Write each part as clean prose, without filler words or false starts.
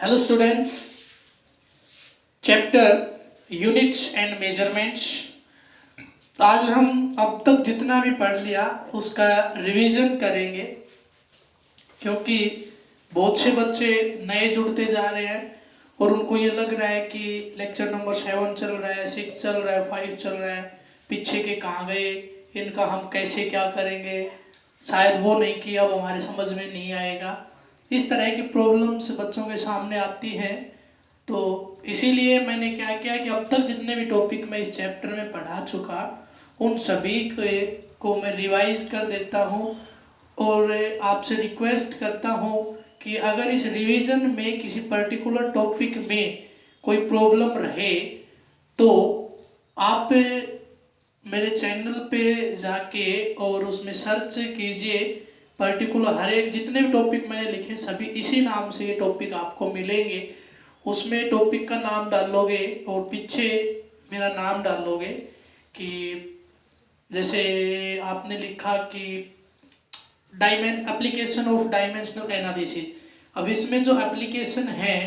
Hello students, chapter units and measurements. तो आज हम अब तक जितना भी पढ़ लिया उसका रिवीजन करेंगे, क्योंकि बहुत से बच्चे नए जुड़ते जा रहे हैं और उनको ये लग रहा है कि लेक्चर नंबर 7 चल रहा है, 6 चल रहा है, 5 चल रहा है, पीछे के कहाँ गए, इनका हम कैसे क्या करेंगे, शायद वो नहीं किया, अब हमारे समझ में नहीं आएगा। इस तरह की प्रॉब्लम्स बच्चों के सामने आती हैं। तो इसीलिए मैंने क्या किया कि अब तक जितने भी टॉपिक मैं इस चैप्टर में पढ़ा चुका उन सभी को मैं रिवाइज कर देता हूँ और आपसे रिक्वेस्ट करता हूँ कि अगर इस रिवीजन में किसी पर्टिकुलर टॉपिक में कोई प्रॉब्लम रहे तो आप मेरे चैनल पे जाके और उसमें सर्च कीजिए पर्टिकुलर हर एक जितने भी टॉपिक मैंने लिखे सभी इसी नाम से ये टॉपिक आपको मिलेंगे। उसमें टॉपिक का नाम डालोगे और पीछे मेरा नाम डालोगे कि जैसे आपने लिखा कि एप्लीकेशन ऑफ डायमेंशनल एनालिसिस। अब इसमें जो एप्लीकेशन है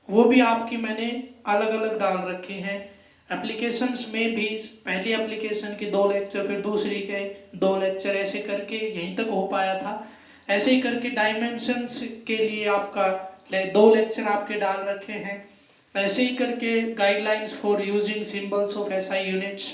वो भी आपकी मैंने अलग अलग डाल रखे हैं। एप्लीकेशंस में भी पहली एप्लीकेशन की 2 लेक्चर, फिर दूसरी के 2 लेक्चर, ऐसे करके यहीं तक हो पाया था। ऐसे ही करके डायमेंशंस के लिए आपका 2 लेक्चर आपके डाल रखे हैं। ऐसे ही करके guidelines for using symbols of SI units,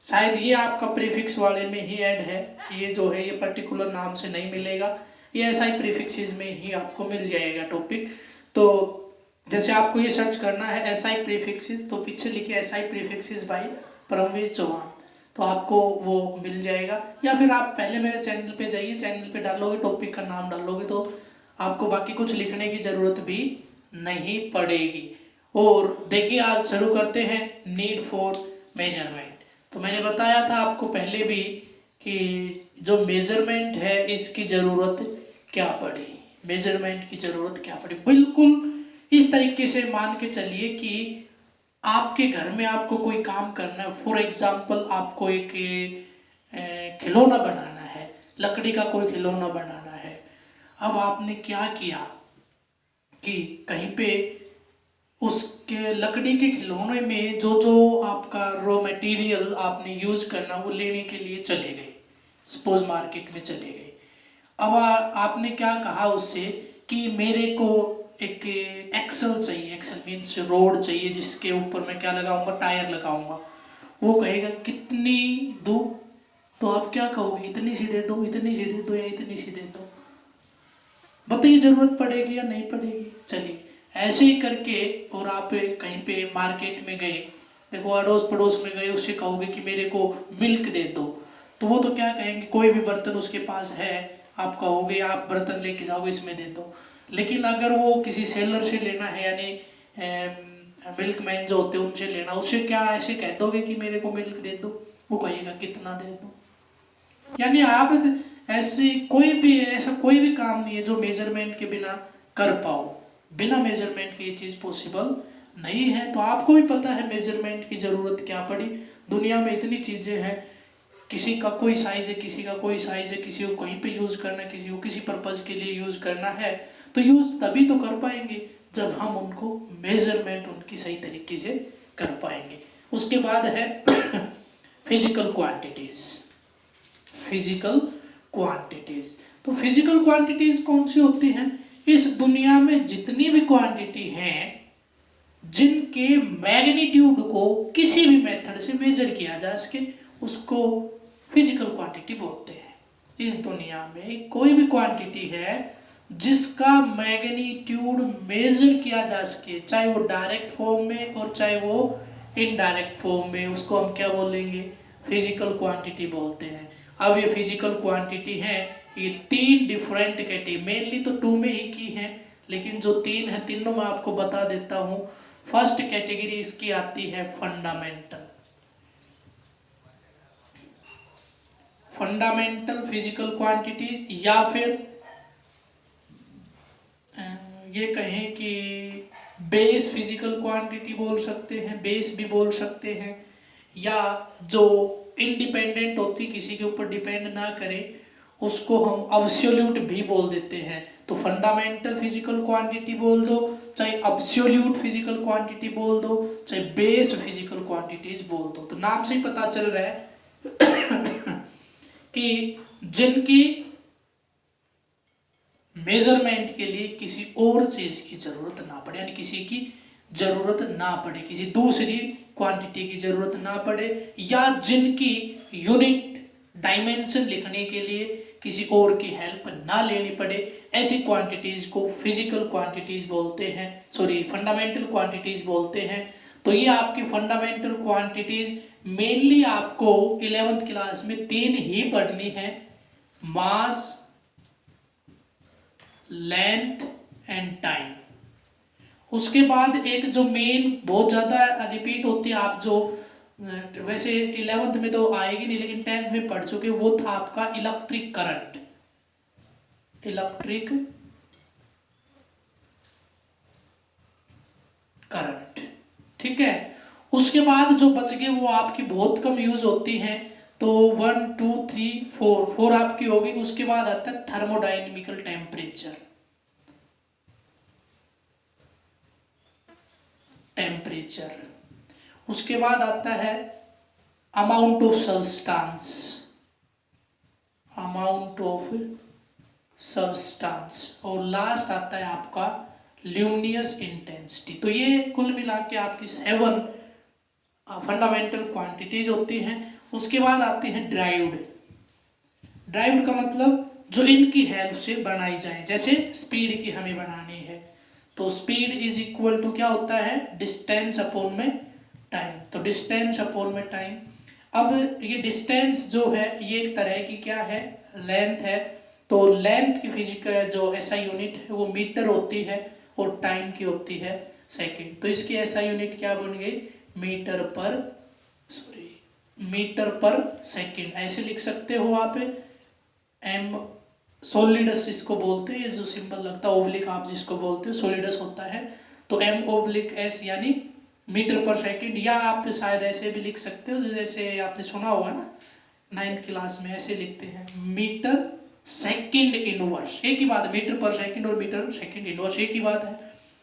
शायद ये आपका प्रीफिक्स वाले में ही ऐड है। ये जो है ये पर्टिकुलर नाम से नहीं मिलेगा, ये एसआई प्रीफिक्सेस में ही आपको मिल जाएगा टॉपिक। तो जैसे आपको ये सर्च करना है एसआई प्रीफिक्सेस, तो पीछे लिखे SI prefixes by Paramvir Chauhan, तो आपको वो मिल जाएगा। या फिर आप पहले मेरे चैनल पे जाइए, चैनल पे डालोगे टॉपिक का नाम डालोगे तो आपको बाकी कुछ लिखने की ज़रूरत भी नहीं पड़ेगी। और देखिए आज शुरू करते हैं नीड फॉर मेजरमेंट। तो मैंने बताया था आपको पहले भी कि जो मेजरमेंट है इसकी ज़रूरत क्या पड़ी, मेजरमेंट की ज़रूरत क्या पड़ी। बिल्कुल इस तरीके से मान के चलिए कि आपके घर में आपको कोई काम करना है। फॉर एग्जाम्पल आपको एक खिलौना बनाना है, लकड़ी का कोई खिलौना बनाना है। अब आपने क्या किया कि कहीं पे उसके लकड़ी के खिलौने में जो जो आपका रॉ मटेरियल आपने यूज करना वो लेने के लिए चले गए, सपोज मार्केट में चले गए। अब आपने क्या कहा उससे कि मेरे को एक एक्सल चाहिए, एक्सल मीन्स रोड चाहिए जिसके ऊपर मैं क्या लगाऊंगा, टायर लगाऊंगा। वो कहेगा कितनी दो, तो आप क्या कहोगे, इतनी सी दे दो, इतनी सी दे दो या इतनी सी दे दो। बताइए जरूरत पड़ेगी या नहीं पड़ेगी। चलिए ऐसे ही करके और आप कहीं पे मार्केट में गए, देखो अड़ोस पड़ोस में गए, उससे कहोगे कि मेरे को मिल्क दे दो, तो वो तो क्या कहेंगे, कोई भी बर्तन उसके पास है, आप कहोगे आप बर्तन लेके जाओगे इसमें दे दो। लेकिन अगर वो किसी सेलर से लेना है, यानी मिल्क मैन जो होते हैं उनसे लेना, उससे क्या ऐसे कह दोगे कि मेरे को मिल्क दे दो, वो कहेगा कितना दे दो। यानी आप ऐसे ऐसा कोई भी काम नहीं है जो मेजरमेंट के बिना कर पाओ। बिना मेजरमेंट के ये चीज़ पॉसिबल नहीं है। तो आपको भी पता है मेजरमेंट की ज़रूरत क्या पड़ी। दुनिया में इतनी चीज़ें हैं, किसी का कोई साइज है, किसी का कोई साइज है, किसी को कहीं पे यूज़ करना है, किसी को किसी पर्पज़ के लिए यूज़ करना है, तो यूज़ तभी तो कर पाएंगे जब हम उनको मेजरमेंट उनकी सही तरीके से कर पाएंगे। उसके बाद है फिजिकल क्वांटिटीज़। फिजिकल क्वांटिटीज़, तो फिजिकल क्वांटिटीज़ कौन सी होती हैं, इस दुनिया में जितनी भी क्वांटिटी हैं जिनके मैग्नीट्यूड को किसी भी मेथड से मेजर किया जा सके उसको फिजिकल क्वांटिटी बोलते हैं। इस दुनिया में कोई भी क्वांटिटी है जिसका मैग्नीट्यूड मेजर किया जा सके, चाहे वो डायरेक्ट फॉर्म में और चाहे वो इनडायरेक्ट फॉर्म में, उसको हम क्या बोलेंगे, फिजिकल क्वांटिटी बोलते हैं। अब ये फिजिकल क्वांटिटी है, ये 3 डिफरेंट कैटेगरी, मेनली तो 2 में ही की है, लेकिन जो 3 है तीनों मैं आपको बता देता हूँ। फर्स्ट कैटेगरी इसकी आती है फंडामेंटल फिजिकल क्वांटिटीज, या फिर ये कहें कि बेस फिजिकल क्वांटिटी बोल सकते हैं, बेस भी बोल सकते हैं, या जो इंडिपेंडेंट होती, किसी के ऊपर डिपेंड ना करे, उसको हम अब्सोल्यूट भी बोल देते हैं। तो फंडामेंटल फिजिकल क्वांटिटी बोल दो, चाहे एब्सोल्यूट फिजिकल क्वांटिटी बोल दो, चाहे बेस फिजिकल क्वांटिटीज बोल दो। तो नाम से ही पता चल रहा है कि जिनकी मेजरमेंट के लिए किसी और चीज की जरूरत ना पड़े, यानी किसी की जरूरत ना पड़े, किसी दूसरी क्वांटिटी की जरूरत ना पड़े, या जिनकी यूनिट डायमेंशन लिखने के लिए किसी और की हेल्प ना लेनी पड़े, ऐसी क्वांटिटीज को फिजिकल क्वांटिटीज बोलते हैं, सॉरी फंडामेंटल क्वांटिटीज बोलते हैं। तो ये आपकी फंडामेंटल क्वांटिटीज मेनली आपको 11th क्लास में 3 ही पढ़नी है, मास, लेंथ एंड टाइम। उसके बाद एक जो मेन बहुत ज्यादा रिपीट होती है, आप जो वैसे 11th में तो आएगी नहीं लेकिन 10th में पढ़ चुके, वो था आपका इलेक्ट्रिक करंट, इलेक्ट्रिक करंट, ठीक है। उसके बाद जो बच गए वो आपकी बहुत कम यूज होती हैं, तो 1 2 3 4 आपकी होगी। उसके बाद आता है थर्मोडायनेमिकल टेम्परेचर, उसके बाद आता है अमाउंट ऑफ सब्सटेंस, और लास्ट आता है आपका ल्यूमिनस इंटेंसिटी। तो ये कुल मिला के आपकी 7 फंडामेंटल क्वांटिटीज होती हैं। उसके बाद आती हैं ड्राइव्ड का मतलब जो इनकी हेल्प से बनाई जाए, जैसे स्पीड की हमें बनानी है, तो स्पीड इज इक्वल टू क्या होता है, डिस्टेंस अपॉन में टाइम, तो डिस्टेंस अपॉन में टाइम। अब ये डिस्टेंस जो है ये एक तरह की क्या है, लेंथ है, तो लेंथ की फिजिकल जो ऐसा यूनिट है वो मीटर होती है और टाइम की होती है सेकंड। तो इसकी ऐसा यूनिट क्या बन गई, मीटर पर सेकंड, ऐसे लिख सकते हो आप। एम सोलिडस इसको बोलते हैं, ये जो सिंबल लगता है ओब्लिक आप जिसको बोलते हो सोलिडस होता है, तो एम ओब्लिक एस यानी मीटर पर सेकंड, या आप शायद ऐसे भी लिख सकते हो जैसे आपने सुना होगा ना 9th क्लास में ऐसे लिखते हैं, मीटर सेकंड इनवर्स, एक ही बात है, मीटर पर सेकंड और मीटर सेकंड इनवर्स एक ही बात है।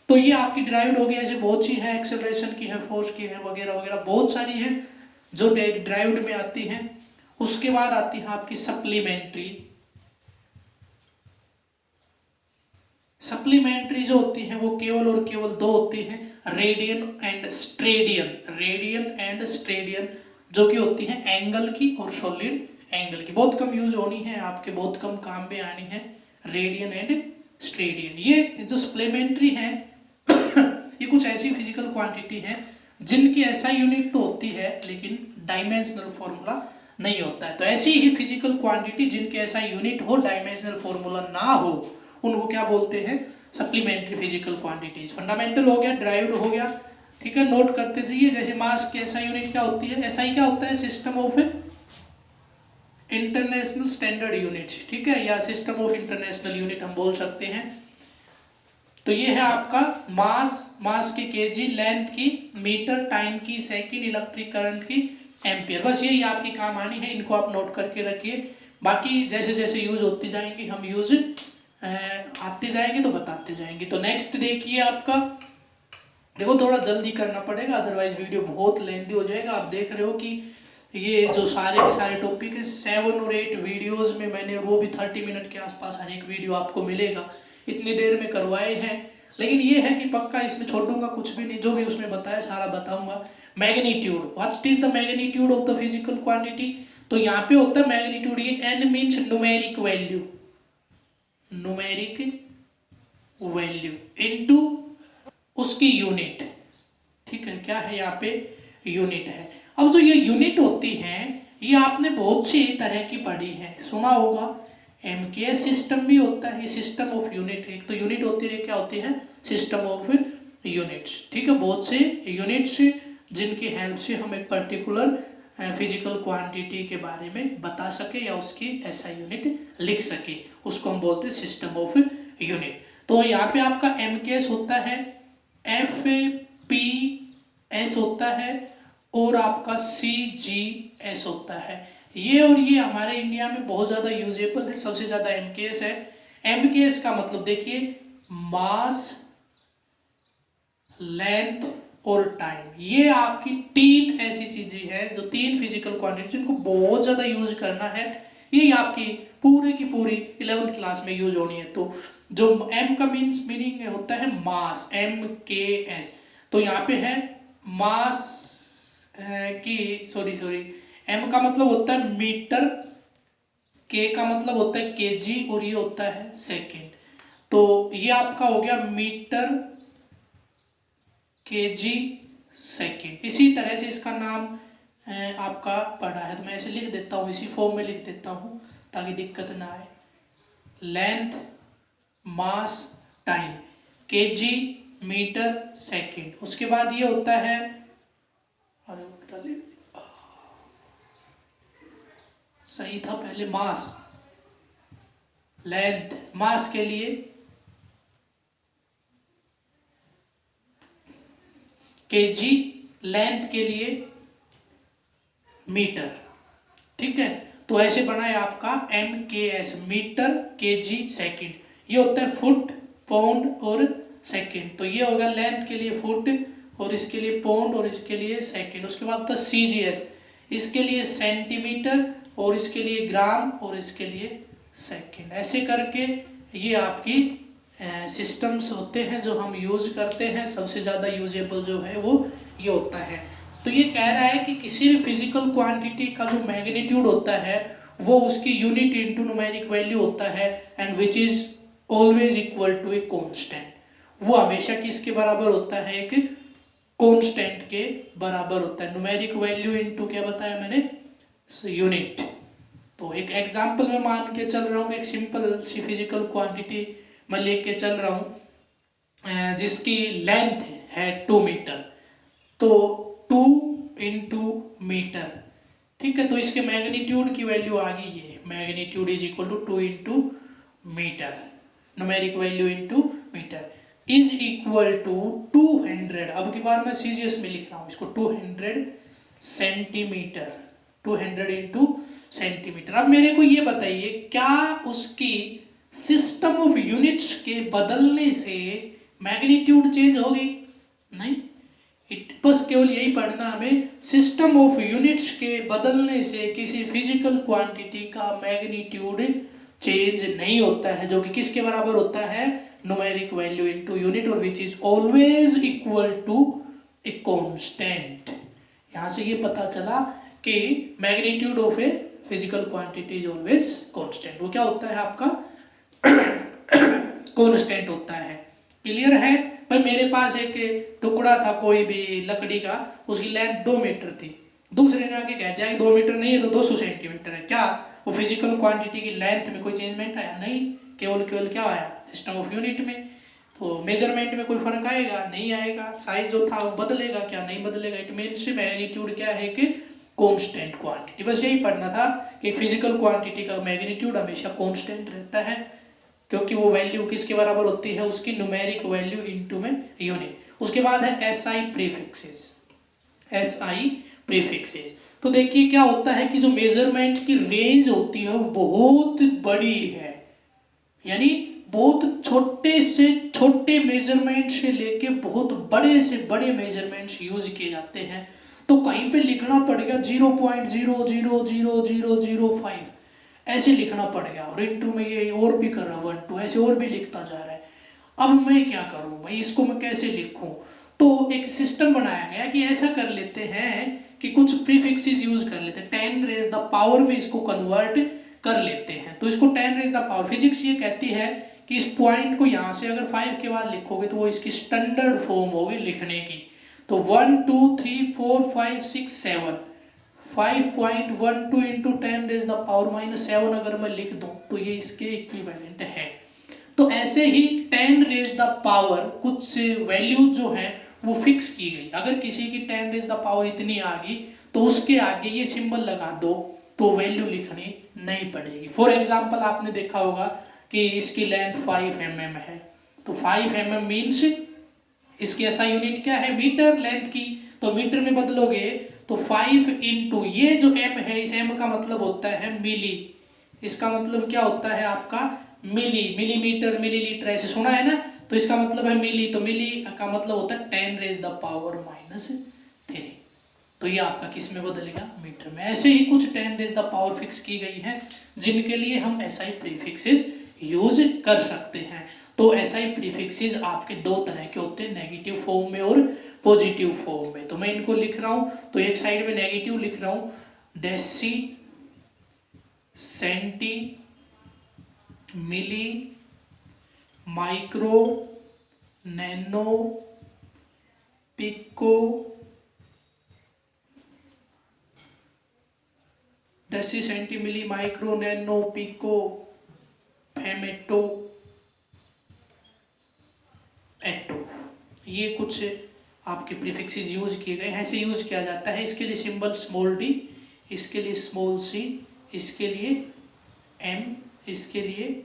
तो ये आपकी ड्राइव्ड हो गई, ऐसे बहुत सी है, एक्सेलरेशन की है, फोर्स की है, वगैरह वगैरह बहुत सारी है जो ड्राइव्ड में आती हैं। उसके बाद आती है आपकी सप्लीमेंट्री जो होती हैं वो केवल और केवल 2 होती हैं, रेडियन एंड स्ट्रेडियन, जो कि होती हैं एंगल की और सॉलिड एंगल की, बहुत कम यूज होनी है, आपके बहुत कम काम में आनी है, रेडियन एंड स्ट्रेडियन। ये जो सप्लीमेंट्री हैं ये कुछ ऐसी फिजिकल क्वांटिटी हैं जिनकी SI यूनिट तो होती है लेकिन डायमेंशनल फॉर्मूला नहीं होता है। तो ऐसी ही फिजिकल क्वांटिटी जिनके SI यूनिट हो, डायमेंशनल फॉर्मूला ना हो, उनको क्या बोलते हैं, सप्लीमेंट्री फिजिकल क्वांटिटीज। फंडामेंटल हो गया, ड्राइव्ड हो गया, ठीक है, नोट करते जाइए। जैसे मास की SI यूनिट क्या होती है, SI क्या होता है, system of international standard unit, ठीक है, या सिस्टम ऑफ इंटरनेशनल यूनिट हम बोल सकते हैं। तो ये है आपका मास की केजी, लेंथ की मीटर, टाइम की सेकंड, इलेक्ट्रिक करंट की एम्पियर, बस यही आपकी काम आनी है, इनको आप नोट करके रखिए। बाकी जैसे जैसे यूज होती जाएंगी हम यूज आते जाएंगे तो बताते जाएंगे। तो नेक्स्ट देखिए आपका, देखो थोड़ा जल्दी करना पड़ेगा अदरवाइज वीडियो बहुत लेंथी हो जाएगा। आप देख रहे हो कि ये जो सारे के सारे टॉपिक है 7 और 8 वीडियोस में मैंने वो भी 30 मिनट के आसपास हर एक वीडियो आपको मिलेगा, इतनी देर में करवाए हैं। लेकिन ये है कि पक्का इसमें छोड़ूंगा कुछ भी नहीं, जो भी उसमें बताया सारा बताऊंगा। Magnitude, what is the magnitude of the physical quantity, तो यहाँ पे होता है मैग्नीट्यूड, ये n means numeric value into उसकी यूनिट, ठीक है, क्या है यहाँ पे यूनिट है। अब जो ये यूनिट होती हैं ये आपने बहुत सी तरह की पढ़ी है, सुना होगा, MKS सिस्टम भी होता है, ये सिस्टम ऑफ यूनिट है। तो यूनिट होती है, क्या होती है, सिस्टम ऑफ यूनिट्स, ठीक है, बहुत से यूनिट्स जिनकी हेल्प से हम एक पर्टिकुलर फिजिकल क्वांटिटी के बारे में बता सके या उसकी SI यूनिट लिख सके, उसको हम बोलते हैं सिस्टम ऑफ यूनिट। तो यहाँ पे आपका MKS होता है, FPS होता है और आपका CGS होता है। ये और ये हमारे इंडिया में बहुत ज़्यादा यूजेबल है, सबसे ज़्यादा MKS है, MKS का मतलब देखिए मास, लेंथ और टाइम, ये आपकी तीन ऐसी चीजें हैं जो तीन फिजिकल क्वांटिटी जिनको बहुत ज्यादा यूज करना है, ये आपकी पूरी की पूरी 11th क्लास में यूज होनी है। तो जो M का मीनिंग होता है मास, MKS, तो यहाँ पे है मास की सॉरी M का मतलब होता है मीटर, K का मतलब होता है केजी और ये होता है सेकेंड। तो ये आपका हो गया मीटर, केजी, सेकेंड। इसी तरह से इसका नाम आपका पढ़ा है, तो मैं ऐसे लिख देता हूँ, इसी फॉर्म में लिख देता हूँ ताकि दिक्कत ना आए। लेंथ, मास, टाइम, केजी, मीटर, सेकेंड। उसके बाद ये होता है, सही था पहले, मास, लेंथ, मास के लिए केजी, लेंथ के लिए मीटर, ठीक है। तो ऐसे बना है आपका MKS, मीटर, केजी, सेकंड। ये होता है फुट, पाउंड और सेकंड। तो ये होगा लेंथ के लिए फुट और इसके लिए पाउंड और इसके लिए सेकंड। उसके बाद होता है CGS, इसके लिए सेंटीमीटर और इसके लिए ग्राम और इसके लिए सेकंड। ऐसे करके ये आपकी सिस्टम्स होते हैं जो हम यूज करते हैं। सबसे ज़्यादा यूजेबल जो है वो ये होता है। तो ये कह रहा है कि किसी भी फिजिकल क्वांटिटी का जो मैग्नीट्यूड होता है वो उसकी यूनिट इनटू न्यूमेरिक वैल्यू होता है, and which is always equal to a constant. वो हमेशा किसके बराबर होता है, एक कांस्टेंट के बराबर होता है। न्यूमेरिक वैल्यू इनटू क्या बताया मैंने, यूनिट। तो एक एग्जांपल में मान के चल रहा हूँ, एक सिंपल सी फिजिकल क्वांटिटी मैं लेके चल रहा हूँ जिसकी लेंथ है 2 मीटर। तो 2 इंटू मीटर, ठीक है। तो इसके मैग्नीट्यूड की वैल्यू आ गई है, magnitude is equal to 2 into metre, numeric value into metre is equal to 200। अब की बार मैं CGS में लिख रहा हूँ इसको, 200 सेंटीमीटर, 200 इंटू सेंटीमीटर। अब मेरे को ये बताइए, क्या उसकी सिस्टम ऑफ यूनिट्स के बदलने से मैग्नीट्यूड चेंज होगी? नहीं, बस केवल यही पढ़ना हमें, सिस्टम ऑफ यूनिट्स के बदलने से किसी फिजिकल क्वांटिटी का मैग्नीट्यूड चेंज नहीं होता है, जो कि किसके बराबर होता है, न्यूमेरिक वैल्यू इनटू यूनिट, और which is always equal to a constant. यहां से ये पता चला कि magnitude of a physical quantity is always constant. वो क्या होता है आपका कांस्टेंट होता है। क्लियर है भाई? मेरे पास एक टुकड़ा था कोई भी लकड़ी का, उसकी लेंथ 2 मीटर थी, दूसरे ने आके कह दिया कि 2 मीटर नहीं है तो 200 सेंटीमीटर है। क्या वो फिजिकल क्वांटिटी की लेंथ में कोई चेंजमेंट आया? नहीं, केवल क्या आया, सिस्टम ऑफ यूनिट में। तो मेजरमेंट में कोई फर्क आएगा? नहीं आएगा। साइज जो था वो बदलेगा क्या? नहीं बदलेगा। इट मीन्स मैग्नीट्यूड क्या है कि कांस्टेंट क्वांटिटी। बस यही पढ़ना था कि फिजिकल क्वांटिटी का मैग्नीट्यूड हमेशा कांस्टेंट रहता है, क्योंकि वो वैल्यू किसके बराबर होती है, उसकी न्यूमेरिक वैल्यू इनटू में यूनिट। उसके बाद है SI प्रीफिक्सेस, SI प्रीफिक्सेस। तो देखिए क्या होता है कि जो मेजरमेंट की रेंज होती है वो बहुत बड़ी है, यानी बहुत छोटे से छोटे मेजरमेंट से लेके बहुत बड़े से बड़े मेजरमेंट्स यूज किए जाते हैं। तो कहीं पे लिखना पड़ेगा 0.0000005 ऐसे लिखना पड़ेगा, और इंटू में ये और भी कर रहा है 1 2 ऐसे और भी लिखता जा रहा है। अब मैं क्या करूं भाई, इसको मैं कैसे लिखूं? तो एक सिस्टम बनाया गया कि ऐसा कर लेते हैं कि कुछ प्रीफिक्सेस यूज कर लेते हैं, 10 रेज द पावर में इसको कन्वर्ट कर लेते हैं। तो इसको 10 रेज द पावर, फिजिक्स ये कहती है कि इस पॉइंट को यहाँ से अगर 5 के बाद लिखोगे तो वो इसकी स्टैंडर्ड फॉर्म होगी लिखने की। तो 1 2 3 4 5 6 7 5.12 इंटू 10 रेज द पावर -7 अगर मैं लिख दूं तो ये इसके इक्विवेलेंट है। तो ऐसे ही 10 रेज द पावर कुछ वैल्यू जो है वो फिक्स की गई। अगर किसी की 10 रेज द पावर इतनी आ गई तो उसके आगे ये सिंबल लगा दो तो वैल्यू लिखनी नहीं पड़ेगी। फॉर एग्जाम्पल आपने देखा होगा कि इसकी लेंथ 5 mm है, तो 5 mm मीन्स इसकी ऐसा यूनिट क्या है, मीटर लेंथ की। तो मीटर में बदलोगे तो 5 इंटू ये जो m है, इस m का मतलब होता है मिली, इसका मतलब क्या होता है आपका मिलीमीटर, मिलीलीटर ऐसे सुना है ना, तो इसका मतलब है मिली, तो मिली का मतलब होता है 10⁻³ तो ये आपका किस में बदलेगा, मीटर में। ऐसे ही कुछ 10⁻⁴ फिक्स की गई है जिनके लिए हम SI प्रीफिक्सेस यूज कर सकते हैं। तो SI प्रीफिक्सेस आपके दो तरह के होते हैं, नेगेटिव फॉर्म में और पॉजिटिव फॉर्म में। तो मैं इनको लिख रहा हूं, तो एक साइड में नेगेटिव लिख रहा हूं, deci, centi, milli, micro, nano, pico, deci, centi, milli, micro, nano, pico, femto, atto, ये कुछ आपके प्रीफिक्सेस यूज किए गए हैं। ऐसे यूज किया जाता है। इसके लिए सिंबल स्मॉल डी, इसके लिए स्मॉल सी, इसके लिए एम, इसके लिए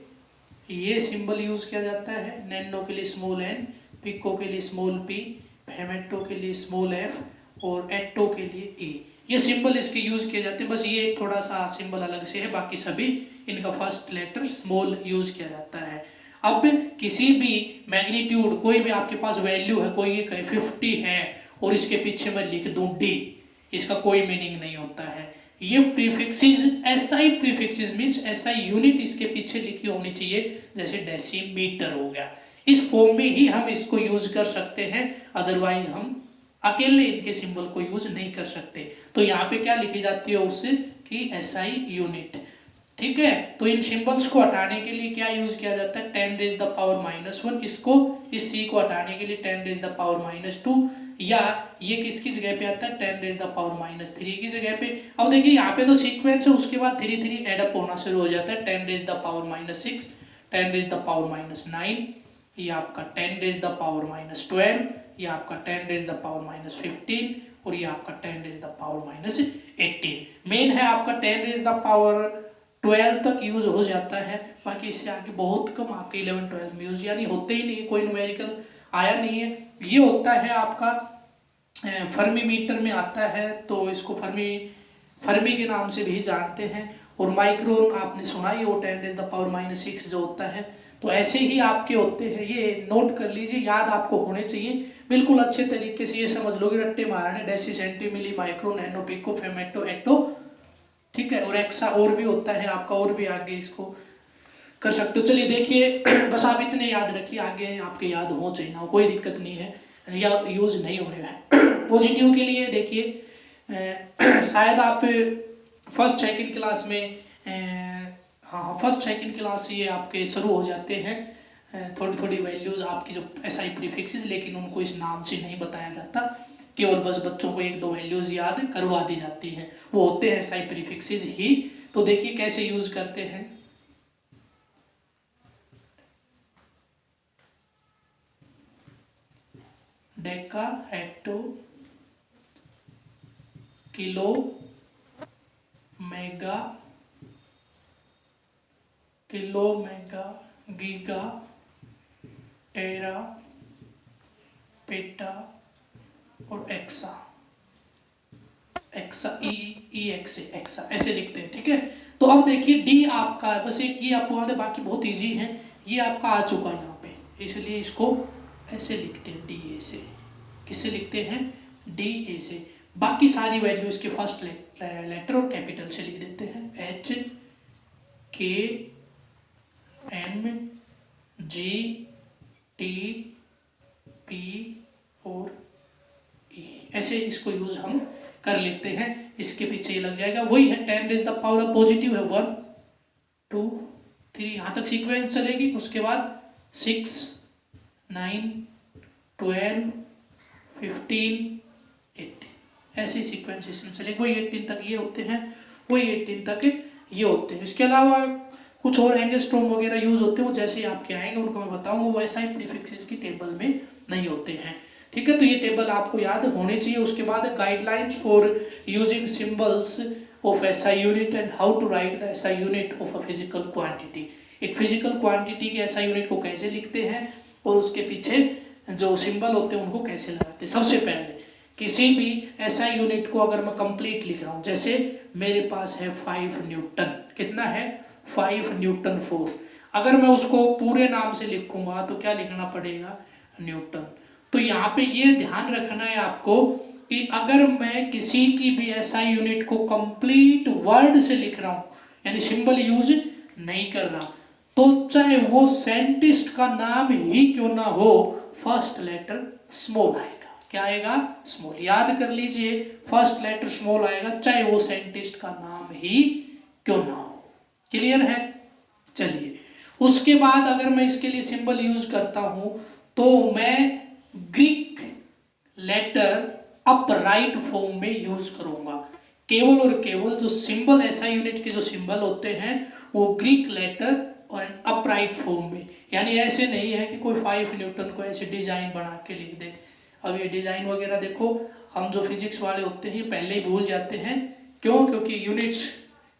ये सिंबल यूज किया जाता है। नैनो के लिए स्मॉल एन, पिको के लिए स्मॉल पी, फेमेटो के लिए स्मॉल एफ और एटो के लिए ए। ये सिंबल इसके यूज किए जाते हैं। बस ये थोड़ा सा सिंबल अलग से है, बाकी सभी इनका फर्स्ट लेटर स्मॉल यूज किया जाता है। अब किसी भी मैग्नीट्यूड, कोई भी आपके पास वैल्यू है, कोई ये कहे 50 है और इसके पीछे मैं लिख दूं डी, इसका कोई मीनिंग नहीं होता है। ये prefixes SI prefixes means SI unit इसके पीछे लिखी होनी चाहिए, जैसे डेसीमीटर हो गया। इस फॉर्म में ही हम इसको यूज कर सकते हैं, अदरवाइज हम अकेले इनके सिंबल को यूज नहीं कर सकते। तो यहाँ पे क्या लिखी जाती है उससे कि SI यूनिट, ठीक है। तो इन सिंबल्स को हटाने के लिए क्या यूज किया जाता है, 10⁻⁻⁴ इसको, इस C को हटाने के लिए 10⁻⁻², या ये किसकी जगह पे आता है 10⁻³ की जगह पे। अब देखिए यहाँ पे तो सीक्वेंस है, उसके बाद धीरे धीरे एडअप होना शुरू हो जाता है। 10⁻⁻6, 10⁻⁹, ये आपका 10⁻⁻12, ये आपका 10⁻⁻15 और ये आपका 10⁻⁻18। मेन है आपका 10⁻12 तक यूज हो जाता है, बाकी इससे आगे बहुत कम आपके 11, 12 में यूज, यानी होते ही नहीं, कोई न्यूमेरिकल आया नहीं है। ये होता है आपका फर्मी मीटर में आता है, तो इसको फर्मी के नाम से भी जानते हैं। और माइक्रोन आपने सुना ही, वो 10⁻⁻6 जो होता है। तो ऐसे ही आपके होते हैं, ये नोट कर लीजिए, याद आपको होने चाहिए बिल्कुल अच्छे तरीके से। ये समझ लोगे रट्टे मारने, deci, centi, milli, micro, nano, pico, femto, एटो, ठीक है। और एक्सा और भी होता है आपका, और भी आगे इसको कर सकते हो। चलिए देखिए, बस आप इतने याद रखिए, आगे आपके याद हो चाहे ना हो, कोई दिक्कत नहीं है, या यूज नहीं होने है। पॉजिटिव के लिए देखिए, शायद आप फर्स्ट सेकंड क्लास में, हाँ फर्स्ट सेकंड क्लास से ये आपके शुरू हो जाते हैं, थोड़ी थोड़ी वैल्यूज आपकी जो SI प्रीफिक्सेस, लेकिन उनको इस नाम से नहीं बताया जाता, केवल बस बच्चों को 1-2 वैल्यूज याद करवा दी जाती हैं, वो होते हैं SI प्रीफिक्सेस ही। तो देखिए कैसे यूज करते हैं। Deca, hecto, kilo, mega, giga, tera, peta और एक्सा, एक्सा ऐसे लिखते हैं, ठीक है। तो अब देखिए डी आपका, बस एक ये आपको याद है, बाकी बहुत इजी है। ये आपका आ चुका है यहाँ पे, इसलिए इसको ऐसे लिखते हैं, डी ए से। किससे लिखते हैं, डी ए से। बाकी सारी वैल्यू इसके फर्स्ट लेटर और कैपिटल से लिख देते हैं, एच, के, एम, जी, टी, पी और ई, ऐसे इसको यूज हम कर लेते हैं। इसके पीछे ये लग जाएगा, वही है 10⁻⁻, पॉजिटिव है 1, 2, 3, यहाँ तक सीक्वेंस चलेगी। उसके बाद 6, 9, 12, 15, 18, ऐसे सीक्वेंस इसमें चलेगी। वही 18 तक ये होते हैं, वही 18 तक ये होते हैं। इसके अलावा कुछ और एंगस्ट्रॉम वगैरह यूज होते हैं, वो जैसे ही आपके आएंगे उनको मैं बताऊंगा, वो SI प्रीफिक्सेस की टेबल में नहीं होते हैं, ठीक है। तो ये टेबल आपको याद होनी चाहिए। उसके बाद guidelines for using symbols of SI unit and how to write the SI unit of a physical quantity. एक फिजिकल क्वांटिटी के SI यूनिट को कैसे लिखते हैं और उसके पीछे जो सिंबल होते हैं उनको कैसे लगाते हैं। सबसे पहले किसी भी SI यूनिट को अगर मैं कंप्लीट लिख रहा हूँ, जैसे मेरे पास है 5 न्यूटन, कितना है 5 न्यूटन फोर्स। अगर मैं उसको पूरे नाम से लिखूंगा तो क्या लिखना पड़ेगा, न्यूटन। तो यहाँ पे ये ध्यान रखना है आपको कि अगर मैं किसी की भी एसआई यूनिट को कंप्लीट वर्ड से लिख रहा हूँ, यानी सिंबल यूज नहीं कर रहा, तो चाहे वो साइंटिस्ट का नाम ही क्यों ना हो, फर्स्ट लेटर स्मॉल आएगा। क्या आएगा, स्मॉल। याद कर लीजिए, फर्स्ट लेटर स्मॉल आएगा, चाहे वो साइंटिस्ट का नाम ही क्यों ना हो। क्लियर है? चलिए, उसके बाद अगर मैं इसके लिए सिंबल यूज करता हूं तो मैं ग्रीक लेटर अपराइट फॉर्म में यूज करूंगा। केवल और केवल जो सिंबल एसआई यूनिट के जो सिंबल होते हैं वो ग्रीक लेटर और अपराइट फॉर्म में, यानी ऐसे नहीं है कि कोई 5 न्यूटन को ऐसे डिजाइन बना के लिख दे। अब ये डिजाइन वगैरह देखो, हम जो फिजिक्स वाले होते हैं पहले ही भूल जाते हैं। क्यों? क्योंकि यूनिट्स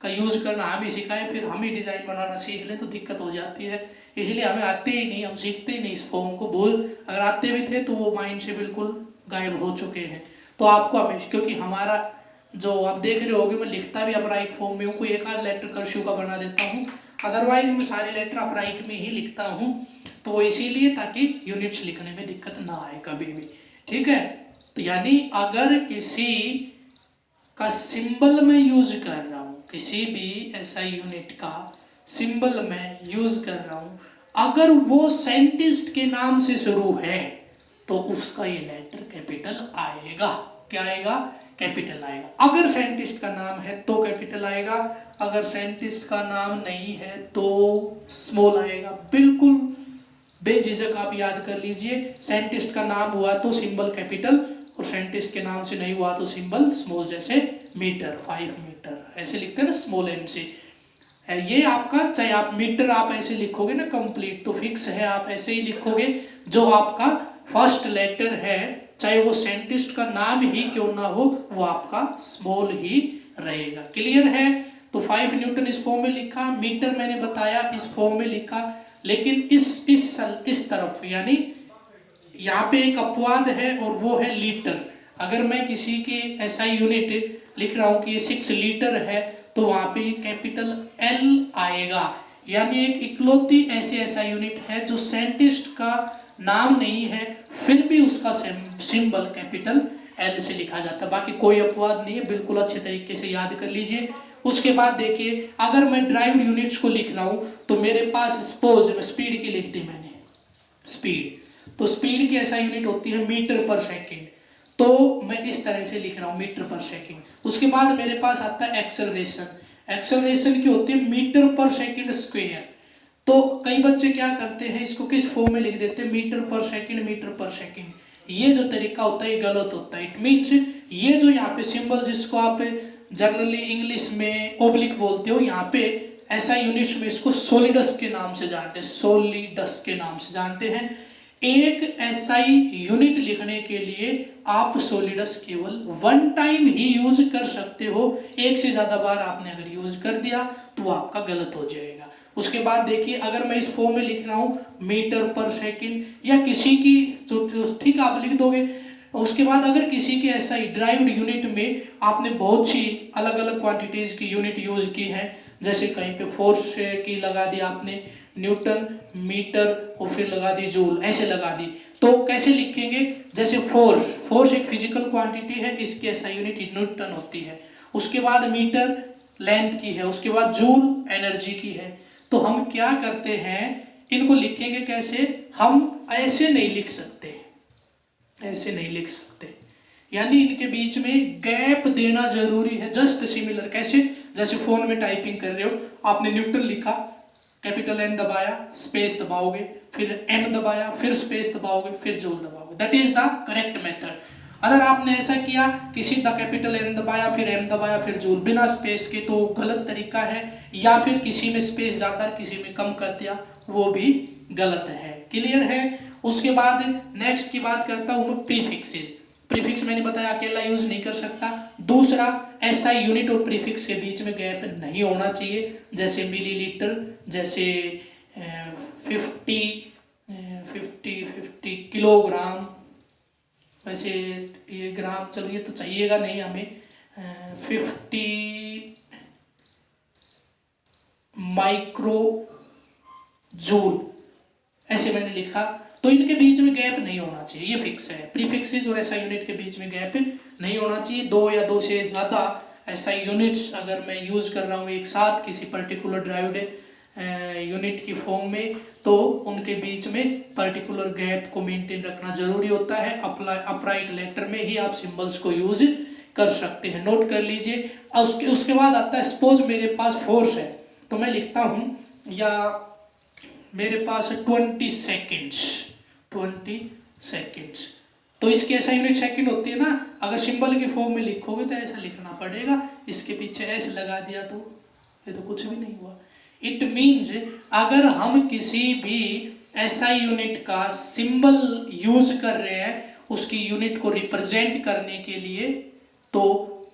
का यूज करना हम ही सिखाएं, फिर हम ही डिजाइन बनाना सीख लें तो दिक्कत हो जाती है। इसलिए हमें आते ही नहीं, हम सीखते ही नहीं इस फॉर्म को। भूल, अगर आते भी थे तो वो माइंड से बिल्कुल गायब हो चुके हैं। तो आपको हमेशा, क्योंकि हमारा जो आप देख रहे होगे मैं लिखता भी अपराइट फॉर्म में हूँ, कोई एक आध लेटर कर्सिव का बना देता हूँ, अदरवाइज मैं सारे लेटर अपराइट में ही लिखता हूँ। तो वो इसीलिए ताकि यूनिट्स लिखने में दिक्कत ना आए कभी भी। ठीक है? तो यानी अगर किसी का सिंबल में यूज कर रहा हूँ, किसी भी एसआई यूनिट का सिंबल में यूज कर रहा हूँ, अगर वो साइंटिस्ट के नाम से शुरू है तो उसका ये लेटर कैपिटल आएगा। क्या आएगा? कैपिटल आएगा। अगर साइंटिस्ट का नाम है तो कैपिटल आएगा, अगर साइंटिस्ट का नाम नहीं है तो स्मॉल आएगा। बिल्कुल बेझिझक आप याद कर लीजिए, साइंटिस्ट का नाम हुआ तो सिंबल कैपिटल, और साइंटिस्ट के नाम से नहीं हुआ तो सिंबल स्मॉल। जैसे मीटर, 5 मीटर ऐसे लिखते हैं ना, स्मॉल एम से। ये आपका, चाहे आप मीटर आप ऐसे लिखोगे ना कंप्लीट, तो फिक्स है आप ऐसे ही लिखोगे। जो आपका फर्स्ट लेटर है, चाहे वो साइंटिस्ट का नाम ही क्यों ना हो, वो आपका स्मॉल ही रहेगा। क्लियर है? तो 5 न्यूटन इस फॉर्म में लिखा, मीटर मैंने बताया इस फॉर्म में लिखा। लेकिन इस तरफ, यानी यहाँ पे एक अपवाद है और वो है लीटर। अगर मैं किसी की एसआई यूनिट लिख रहा हूँ कि ये 6 लीटर है, तो वहाँ पे कैपिटल एल आएगा। यानी एक इकलौती ऐसी एसआई यूनिट है जो साइंटिस्ट का नाम नहीं है, फिर भी उसका सिंबल कैपिटल एल से लिखा जाता है। बाकी कोई अपवाद नहीं है, बिल्कुल अच्छे तरीके से याद कर लीजिए। उसके बाद देखिए, अगर मैं ड्राइव्ड यूनिट्स को लिख रहा हूँ तो मेरे पास सपोज स्पीड की लिख दी मैंने, स्पीड, तो स्पीड की ऐसा यूनिट होती है मीटर पर सेकेंड, तो मैं इस तरह से लिख रहा हूँ मीटर पर सेकेंड। उसके बाद मेरे पास आता है एक्सेलरेशन, एक्सेलरेशन की होती है मीटर पर सेकेंड स्क्वायर। तो कई बच्चे क्या करते हैं, इसको किस फॉर्म में लिख देते हैं, मीटर पर सेकेंड, मीटर पर सेकेंड। ये जो तरीका होता है ये गलत होता है। इट मीन्स ये जो यहाँ पे सिंबल, जिसको आप जनरली इंग्लिश में ओब्लिक बोलते हो, यहाँ पे ऐसा यूनिट्स में इसको सोलिडस के नाम से जानते हैं, सोलिडस के नाम से जानते हैं। एक एसआई यूनिट लिखने के लिए आप सोलिडस केवल 1 टाइम ही यूज कर सकते हो। एक से ज्यादा बार आपने अगर यूज कर दिया तो आपका गलत हो जाएगा। उसके बाद देखिए, अगर मैं इस फॉर्म में लिख रहा हूँ मीटर पर सेकेंड या किसी की, तो ठीक आप लिख दोगे। उसके बाद अगर किसी के एसआई ड्राइव्ड यूनिट में आपने बहुत सी अलग अलग क्वांटिटीज की यूनिट यूज की है, जैसे कहीं पे फोर्स की लगा दी आपने न्यूटन, मीटर और फिर लगा दी जूल, ऐसे लगा दी, तो कैसे लिखेंगे, जैसे फोर्स एक फिजिकल क्वांटिटी है, इसकी एसआई यूनिट न्यूटन होती है। उसके बाद मीटर लेंथ की है, उसके बाद जूल एनर्जी की है। तो हम क्या करते हैं, इनको लिखेंगे कैसे, हम ऐसे नहीं लिख सकते, ऐसे नहीं लिख सकते, यानी इनके बीच में गैप देना जरूरी है। जस्ट सिमिलर, कैसे, जैसे फोन में टाइपिंग कर रहे हो, आपने न्यूटन लिखा, कैपिटल एन दबाया, स्पेस दबाओगे, फिर एम दबाया, फिर स्पेस दबाओगे, फिर जूल दबाओगे, that is the correct method. अगर आपने ऐसा किया कि सीधा कैपिटल एन दबाया, फिर एम दबाया, फिर जूल बिना स्पेस के, तो गलत तरीका है। या फिर किसी में स्पेस ज्यादा किसी में कम कर दिया, वो भी गलत है। क्लियर है? उसके बाद नेक्स्ट की बात करता हूं मैं, प्रीफिक्सेस। प्रीफिक्स मैंने बताया अकेला यूज नहीं कर सकता। दूसरा, एसआई यूनिट और प्रीफिक्स के बीच में गैप नहीं होना चाहिए, जैसे मिलीलीटर, जैसे 50 किलोग्राम, वैसे ये ग्राम चलिए तो चाहिएगा नहीं हमें, 50 माइक्रो जूल, ऐसे मैंने लिखा। तो इनके बीच में गैप नहीं होना चाहिए, ये फिक्स है। प्रीफिक्सेस और एसआई यूनिट के बीच में गैप नहीं होना चाहिए। दो या दो से ज़्यादा एसआई यूनिट्स अगर मैं यूज़ कर रहा हूँ एक साथ किसी पर्टिकुलर ड्राइव्ड यूनिट की फॉर्म में, तो उनके बीच में पर्टिकुलर गैप को मेंटेन रखना जरूरी होता है। अपराइट लेटर में ही आप सिंबल्स को यूज कर सकते हैं, नोट कर लीजिए। उसके बाद आता है सपोज मेरे पास फोर्स है, तो मैं लिखता हूँ या मेरे पास 20 सेकेंड्स, 20 सेकेंड्स। तो इसकी ऐसा यूनिट सेकंड होती है ना, अगर सिंबल की फॉर्म में लिखोगे तो ऐसा लिखना पड़ेगा। इसके पीछे ऐसे लगा दिया तो ये तो कुछ भी नहीं हुआ। इट मीन्स अगर हम किसी भी एसआई यूनिट का सिंबल यूज कर रहे हैं उसकी यूनिट को रिप्रेजेंट करने के लिए, तो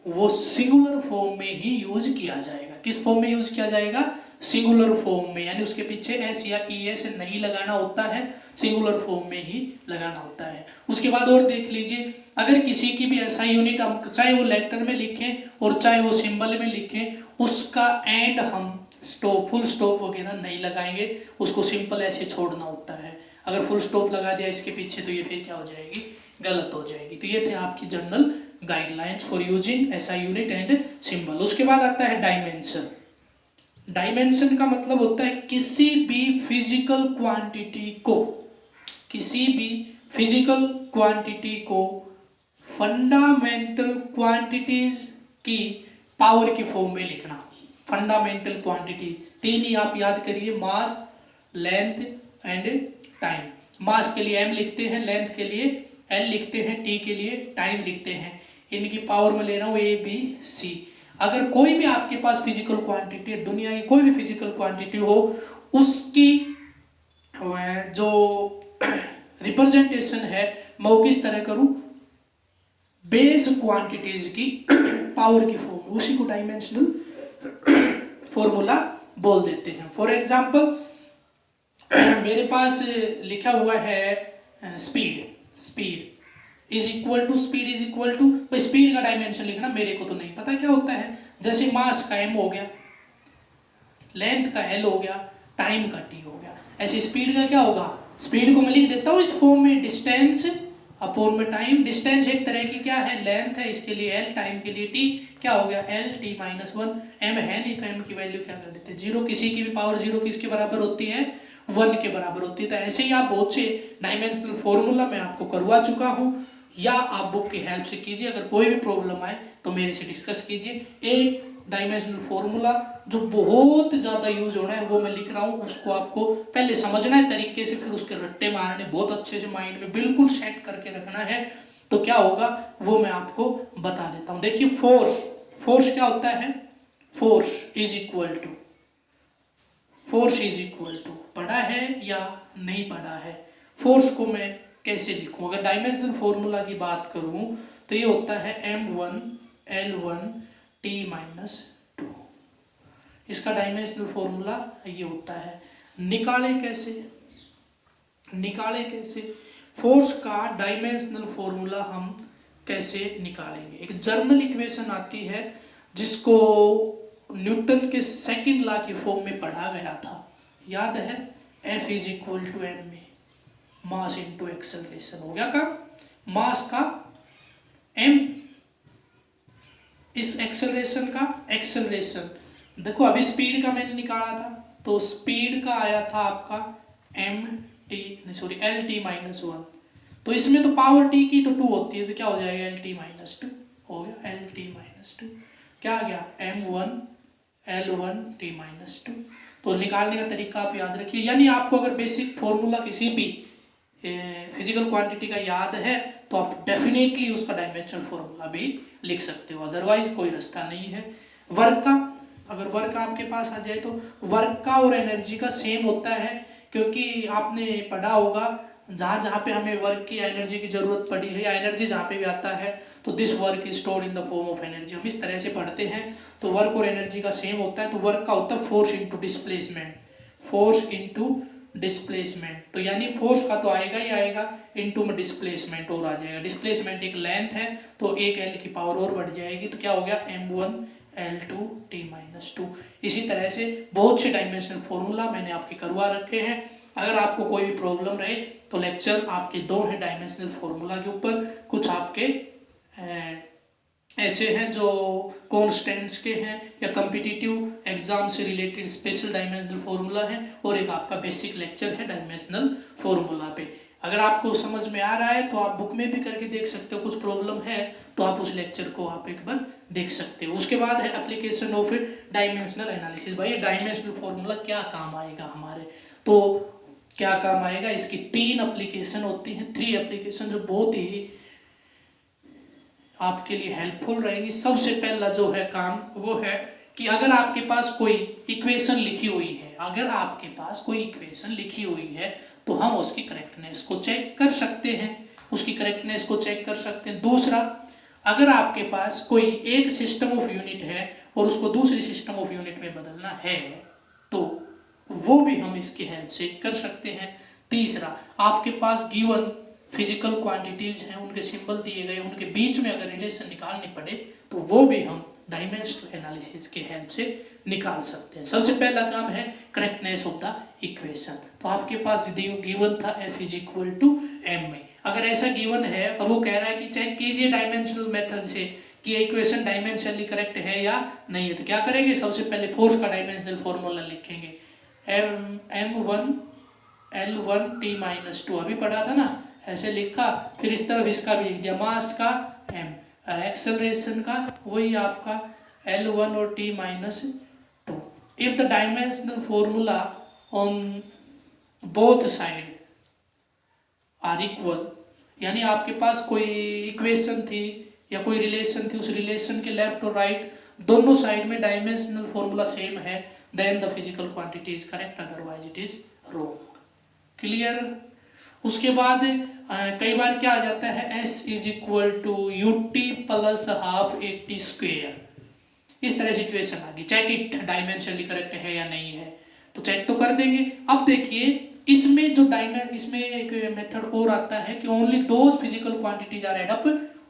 वो सिंगुलर फॉर्म में ही यूज किया जाएगा। किस फॉर्म में यूज किया जाएगा? सिंगुलर फॉर्म में, यानी उसके पीछे एस या ई एस नहीं लगाना होता है, सिंगुलर फॉर्म में ही लगाना होता है। उसके बाद और देख लीजिए, अगर किसी की भी एसआई यूनिट हम चाहे वो लेटर में लिखें और चाहे वो सिंबल में लिखें, उसका एंड हम स्टॉप, फुल स्टॉप वगैरह नहीं लगाएंगे, उसको सिंपल ऐसे छोड़ना होता है। अगर फुल स्टॉप लगा दिया इसके पीछे तो ये फिर क्या हो जाएगी? गलत हो जाएगी। तो ये थे आपकी general guidelines for using SI unit and symbol. उसके बाद आता है डायमेंशन। डायमेंशन का मतलब होता है किसी भी फिजिकल क्वांटिटी को, किसी भी फिजिकल क्वांटिटी को फंडामेंटल क्वांटिटीज की पावर की फॉर्म में लिखना। फंडामेंटल क्वांटिटीज तीन ही आप याद करिए, मास, लेंथ एंड टाइम। मास के लिए m लिखते हैं, लेंथ के लिए l लिखते हैं, t के लिए टाइम लिखते हैं। इनकी पावर में ले रहा हूँ a b c। अगर कोई भी आपके पास फिजिकल क्वांटिटी, दुनिया की कोई भी फिजिकल क्वांटिटी हो, उसकी जो रिप्रेजेंटेशन है मैं वो किस तरह करूं? बेस क्वांटिटीज की पावर की फॉर्म, उसी को डायमेंशनल फॉर्मूला बोल देते हैं। फॉर एग्जांपल मेरे पास लिखा हुआ है speed, speed is equal to, speed is equal to, तो स्पीड का डायमेंशन लिखना मेरे को तो नहीं पता क्या होता है। जैसे मास का m हो गया, लेंथ का l हो गया, टाइम का t हो गया, ऐसे स्पीड का क्या होगा? स्पीड को मैं लिख देता हूँ इस फॉर्म में, डिस्टेंस अपॉन में टाइम। डिस्टेंस एक तरह की क्या है? लेंथ है, इसके लिए l, टाइम के लिए t, क्या हो गया? l t minus 1। m है नहीं तो m की वैल्यू क्या कर देते हैं? 0। किसी की भी पावर 0 किसके बराबर होती है? 1 के बराबर होती है। तो ऐसे ही आप बहुत से डायमेंशनल फॉर्मूला मैं आपको करवा चुका हूँ, या आप बुक की हेल्प से कीजिए। अगर कोई भी प्रॉब्लम आए तो मेरे से डिस्कस कीजिए। एक डायमेंशनल फॉर्मूला जो बहुत ज़्यादा यूज होना है वो मैं लिख रहा हूँ, उसको आपको पहले समझना है तरीके से, फिर उसके रट्टे मारने, बहुत अच्छे से माइंड में बिल्कुल सेट करके रखना है। तो क्या होगा वो मैं आपको बता देता हूँ। देखिए फोर्स, फोर्स क्या होता है? Force is equal to, force is equal to, पढ़ा है या नहीं पढ़ा है? फोर्स को मैं कैसे लिखूं? अगर डायमेंशनल फॉर्मूला की बात करूं तो ये होता है m1 l1 t माइनस 2। इसका डायमेंशनल फॉर्मूला ये होता है। निकालें कैसे? निकालें कैसे? फोर्स का डायमेंशनल फॉर्मूला हम कैसे निकालेंगे? एक जर्नल इक्वेशन आती है जिसको न्यूटन के सेकंड लॉ की फॉर्म में पढ़ा गया था, याद है? F is equal to m में मास इंटू एक्सेलरेशन। हो गया काम? मास का m, इस एक्सेलरेशन का एक्सेलरेशन। देखो अभी स्पीड का मैंने निकाला था, तो स्पीड का आया था आपका एल टी माइनस 1। तो इसमें तो पावर t की तो 2 होती है, तो क्या हो जाएगा? एल टी माइनस 2 हो गया, एल टी माइनस 2 क्या आ गया? m1 l1 t minus 2। तो निकालने का तरीका आप याद रखिए। यानी आपको अगर बेसिक फॉर्मूला किसी भी फिजिकल क्वांटिटी का याद है तो आप डेफिनेटली उसका डायमेंशनल फॉर्मूला भी लिख सकते हो, अदरवाइज कोई रास्ता नहीं है। वर्क का, अगर वर्क आपके पास आ जाए तो वर्क का और एनर्जी का सेम होता है, क्योंकि आपने पढ़ा होगा जहाँ जहाँ पे हमें वर्क की एनर्जी की जरूरत पड़ी है, या एनर्जी जहाँ पे भी आता है तो this work is stored in the form of energy, हम इस तरह से पढ़ते हैं। तो वर्क और एनर्जी का सेम होता है। तो वर्क का होता है force into displacement, force into displacement. तो यानी फोर्स का तो आएगा ही आएगा, इनटू में डिस्प्लेसमेंट और आ जाएगा। डिस्प्लेसमेंट एक लेंथ है तो एक एल की पावर और बढ़ जाएगी, तो क्या हो गया? m1 L2t-2। इसी तरह से बहुत से डायमेंशनल फॉर्मूला मैंने आपके करवा रखे हैं। अगर आपको कोई भी प्रॉब्लम रहे तो लेक्चर आपके 2 हैं डायमेंशनल फॉर्मूला के ऊपर, कुछ आपके ऐसे हैं जो कॉन्स्टेंट्स के हैं या कॉम्पिटिटिव एग्जाम से रिलेटेड स्पेशल डायमेंशनल फॉर्मूला है, और एक आपका बेसिक लेक्चर है डायमेंशनल फॉर्मूला पे। अगर आपको समझ में आ रहा है तो आप बुक में भी करके देख सकते हो, कुछ प्रॉब्लम है तो आप उस लेक्चर को आप एक बार देख सकते हो। उसके बाद है एप्लीकेशन ऑफ डायमेंशनल एनालिसिस। भाई डायमेंशनल फॉर्मूला क्या काम आएगा हमारे, तो क्या काम आएगा, इसकी 3 एप्लीकेशन होती हैं, 3 एप्लीकेशन जो बहुत ही आपके लिए हेल्पफुल रहेगी। सबसे पहला जो है काम वो है कि अगर आपके पास कोई इक्वेशन लिखी हुई है, अगर आपके पास कोई इक्वेशन लिखी हुई है तो हम उसकी करेक्टनेस को चेक कर सकते हैं, उसकी करेक्टनेस को चेक कर सकते हैं। दूसरा, अगर आपके पास कोई एक सिस्टम ऑफ यूनिट है और उसको दूसरी सिस्टम ऑफ यूनिट में बदलना है तो वो भी हम इसकी हेल्प से कर सकते हैं। तीसरा, आपके पास गिवन फिजिकल क्वांटिटीज हैं, उनके सिंबल दिए गए, उनके बीच में अगर रिलेशन निकालनी पड़े तो वो भी हम डायमेंशनल एनालिसिस के हेल्प से निकाल सकते हैं। सबसे पहला काम है करेक्टनेस ऑफ द इक्वेशन। तो आपके पास गिवन था F is equal to M में, अगर ऐसा गिवन है और वो कह रहा है कि चेक कीजिए डायमेंशनल मेथड से कि इक्वेशन डायमेंशनली करेक्ट है या नहीं है, तो क्या करेंगे, सबसे पहले फोर्स का डायमेंशनल फॉर्मूला लिखेंगे, M1 L1t-2, अभी पढ़ा था ना, ऐसे लिखा, फिर इस तरफ इसका भी लिख दिया, मास का m और एक्सेलरेशन का वही आपका L1 और t-2। If the dimensional formula on both side are equal, यानी आपके पास कोई इक्वेशन थी या कोई रिलेशन थी, उस रिलेशन के लेफ्ट और राइट दोनों साइड में डायमेंशनल फॉर्मूला सेम है, then the physical quantity is correct, otherwise it is wrong. Clear. उसके बाद कई बार क्या आ जाता है, S is equal to ut plus half 80 square, इस तरह से इक्वेशन आ गई, चेक इट डायमेंशनली करेक्ट है या नहीं है, तो चेक तो कर देंगे। अब देखिए इसमें जो इसमें एक मेथड और आता है कि only those physical quantities are add up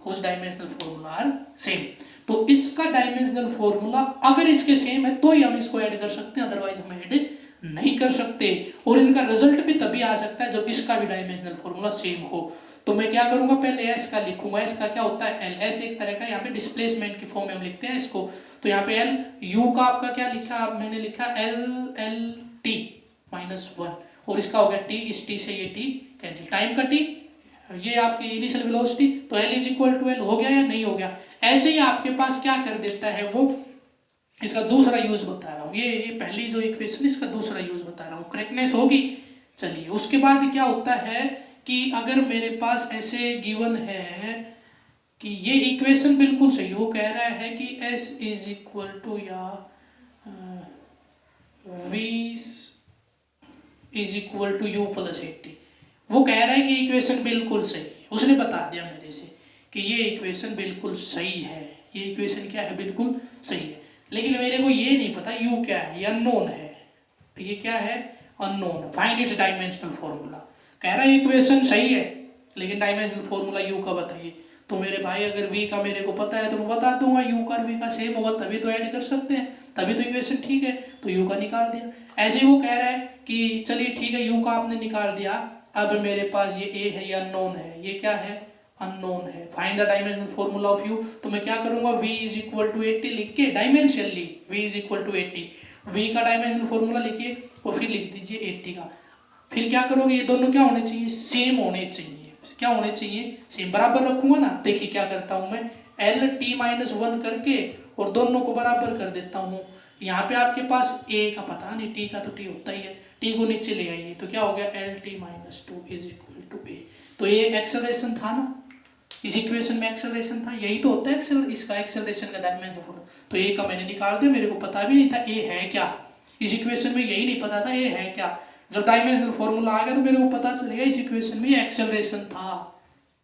whose dimensional formula are same, तो इसका डायमेंशनल फॉर्मूला अगर इसके सेम है तो ही हम इसको ऐड कर सकते हैं, अदरवाइज हम ऐड नहीं कर सकते, और इनका रिजल्ट भी तभी आ सकता है जब इसका भी डायमेंशनल फॉर्मूला सेम हो। तो मैं क्या करूंगा, पहले S का लिखूंगा, S का क्या होता है L, S एक तरह का यहाँ पे डिस्प्लेसमेंट की फॉर्म में हम लिखते हैं इसको, तो यहाँ पे L, U का आपका क्या लिखा, मैंने लिखा L-T-1 और इसका हो गया T, इस T से ये T कैंसिल, टाइम का T, ये आपकी इनिशियल वेलोसिटी, तो L is equal to L हो गया या नहीं हो गया। ऐसे ही आपके पास क्या कर देता है वो, इसका दूसरा यूज बता रहा हूँ, ये पहली जो इक्वेशन इसका दूसरा यूज बता रहा हूँ, करेक्टनेस होगी। चलिए उसके बाद क्या होता है कि अगर मेरे पास ऐसे गिवन है कि ये इक्वेशन बिल्कुल सही, वो कह रहा है कि S इज इक्वल टू या V is equal to U plus 80, वो कह रहा है कि इक्वेशन बिल्कुल सही है, उसने बता दिया मेरे से कि ये इक्वेशन बिल्कुल सही है, ये इक्वेशन क्या है, बिल्कुल सही है, लेकिन मेरे को ये नहीं पता U क्या है, ये अननोन है, ये क्या है, unknown, find its dimensional formula. कह रहा है इक्वेशन सही है लेकिन डायमेंशनल फॉर्मूला U का बताइए, तो मेरे भाई अगर V का मेरे को पता है तो मैं बता दूंगा, U का और V का सेम होगा तभी तो ऐड कर सकते हैं, तभी तो इक्वेशन ठीक है, तो U का निकाल दिया। ऐसे वो कह रहा है कि चलिए ठीक है U का आपने निकाल दिया, अब मेरे पास ये A है, ये अननोन है, ये क्या है, अननोन है, find the dimensional formula of U, तो मैं क्या करूंगा, V इज इक्वल टू 80 लिख के dimensionally V is equal to 80, V का डायमेंशनल फॉर्मूला लिखिए और फिर लिख दीजिए 80 का, फिर क्या करोगे, ये दोनों क्या होने चाहिए, सेम होने चाहिए, क्या होने चाहिए, सेम, बराबर रखूंगा ना। देखिए क्या करता हूं मैं, L-T-1 करके और दोनों को बराबर कर देता हूं। यहाँ पे आपके पास A का पता नहीं, T का तो T होता ही है, T को नीचे ले आइए तो क्या हो गया, L-T-2 is equal to A, तो ये एक्सेलरेशन था ना, इस इक्वेशन में एक्सेलरेशन था, यही तो होता है इसका एक्सेलरेशन का डायमेंशन, तो A का मैंने निकाल दिया, मेरे को पता भी नहीं था A है क्या, इस इक्वेशन में यही नहीं पता था A है क्या, जब डायमेंशनल फॉर्मूला आ गया तो मेरे को पता चलेगा इस इक्वेशन में एक्सेलरेशन था,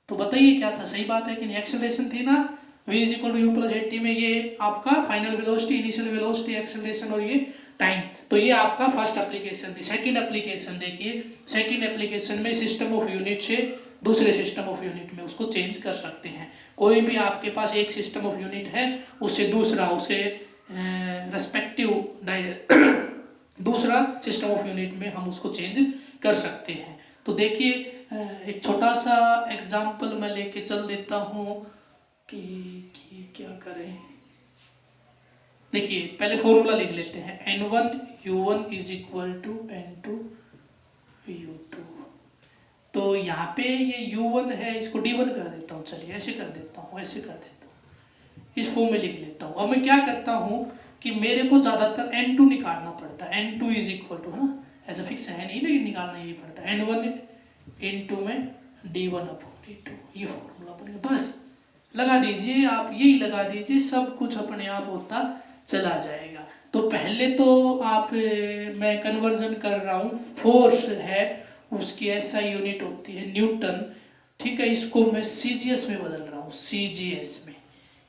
तो बताइए क्या था, सही बात है कि नहीं, एक्सेलरेशन थी ना, v is equal to U plus 80 में ये आपका final velocity, initial velocity, acceleration और ये टाइम, तो ये आपका फर्स्ट एप्लीकेशन थी। सेकंड एप्लीकेशन देखिए, सेकंड एप्लीकेशन में सिस्टम ऑफ यूनिट से दूसरे सिस्टम ऑफ यूनिट में उसको चेंज कर सकते हैं, कोई भी आपके पास एक सिस्टम ऑफ यूनिट है उससे दूसरा, उसे रेस्पेक्टिव दूसरा सिस्टम ऑफ यूनिट में हम उसको चेंज कर सकते हैं। तो देखिए एक छोटा सा एग्जाम्पल मैं लेके चल देता हूँ कि क्या करें। देखिए पहले फॉर्मूला लिख लेते हैं, N1 U1 is equal to N2 U2। तो यहाँ पे ये U1 है, इसको D1 कर देता हूँ, चलिए ऐसे कर देता हूँ, ऐसे कर देता हूँ, इस फॉर्म में लिख लेता हूँ। अब मैं क्या करता हूँ कि मेरे को ज़्यादातर N2 निकालना पड़ता है, N2 इज इक्वल टू, है ना, ऐसा फिक्स है नहीं लेकिन निकालना यही पड़ता है, N1 इंटू में D1 अपॉन D2, ये फॉर्मूला बनेगा। बस लगा दीजिए आप, यही लगा दीजिए, सब कुछ अपने आप होता चला जाएगा। तो पहले तो आप मैं कन्वर्जन कर रहा हूँ, फोर्स है उसकी SI यूनिट होती है न्यूटन, ठीक है, इसको मैं CGS में बदल रहा हूँ, CGS में,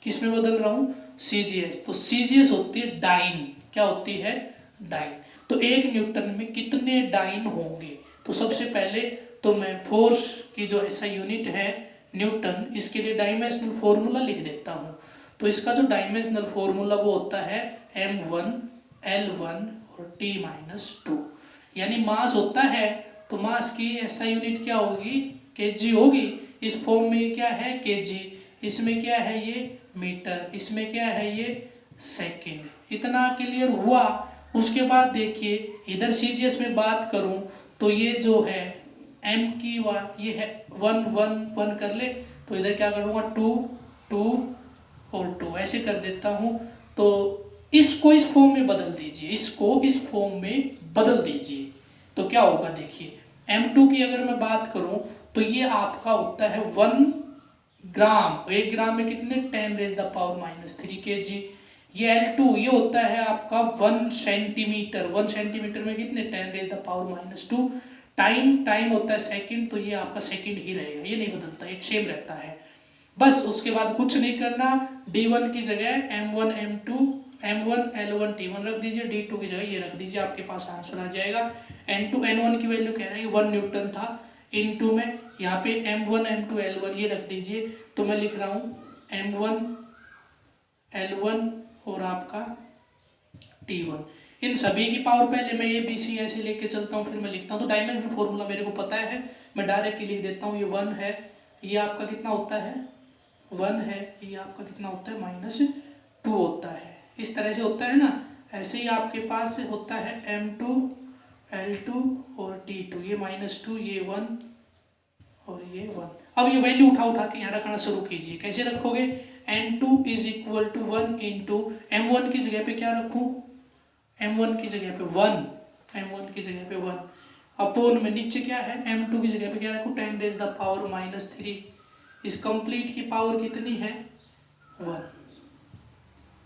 किस में बदल रहा हूँ, CGS। तो CGS होती है डाइन, क्या होती है, डाइन। तो एक न्यूटन में कितने डाइन होंगे, तो सबसे पहले तो मैं फोर्स की जो SI यूनिट है न्यूटन, इसके लिए डायमेंशनल फॉर्मूला लिख देता हूँ। तो इसका जो डायमेंशनल फॉर्मूला वो होता है M1 L1 और T-2, यानी मास होता है तो मास की SI यूनिट क्या होगी, kg होगी। इस फॉर्म में क्या है, kg, इसमें क्या है ये मीटर, इसमें क्या है ये सेकेंड। इतना क्लियर हुआ। उसके बाद देखिए इधर CGS में बात करूं तो ये जो है M की ये है 1 1 1 कर ले, तो इधर क्या करूँगा 2 2 और 2 ऐसे कर देता हूँ। तो इसको इस फॉर्म में बदल दीजिए, इसको इस फॉर्म में बदल दीजिए, तो क्या होगा देखिए, M2 की अगर मैं बात करूं तो ये आपका होता है 1 ग्राम, 1 ग्राम में कितने 10⁻³ kg। ये L2 ये होता है आपका 1 सेंटीमीटर, 1 सेंटीमीटर में कितने 10⁻²। टाइम होता है सेकंड, तो ये आपका सेकंड ही रहेगा, ये नहीं बदलता, ये सेम रहता है। बस उसके बाद कुछ नहीं करना, D1 की जगह M1 M2 M1 L1 T1 रख दीजिए, D2 की जगह ये रख दीजिए, आपके पास आंसर आ जाएगा। N2 N1 की वैल्यू कह रहा है 1 न्यूटन था, इनटू में यहाँ पे M1 M2 L1 ये रख दीजिए। तो मैं लिख रहा हूँ M1 L1 और आपका T1, इन सभी की पावर पहले मैं ये BC ऐसे लेके चलता हूँ, फिर मैं लिखता हूँ। तो डायमेंशनल फॉर्मूला मेरे को पता है, मैं डायरेक्टली लिख देता हूँ। ये 1 है, ये आपका कितना होता है 1 है, ये आपका कितना होता है -2 होता है, इस तरह से होता है ना। ऐसे ही आपके पास होता है M2 L2 और T2, ये -2, ये 1 और ये 1। अब ये वैल्यू उठा के यहाँ रखना शुरू कीजिए। कैसे रखोगे, N2 is equal to 1 into M1 की जगह पे क्या रखूँ, M1 की जगह पे 1, M1 की जगह पे 1 अपॉन में नीचे क्या है M2 की जगह पे क्या रखूँ 10⁻³ इस कंप्लीट की पावर कितनी है 1।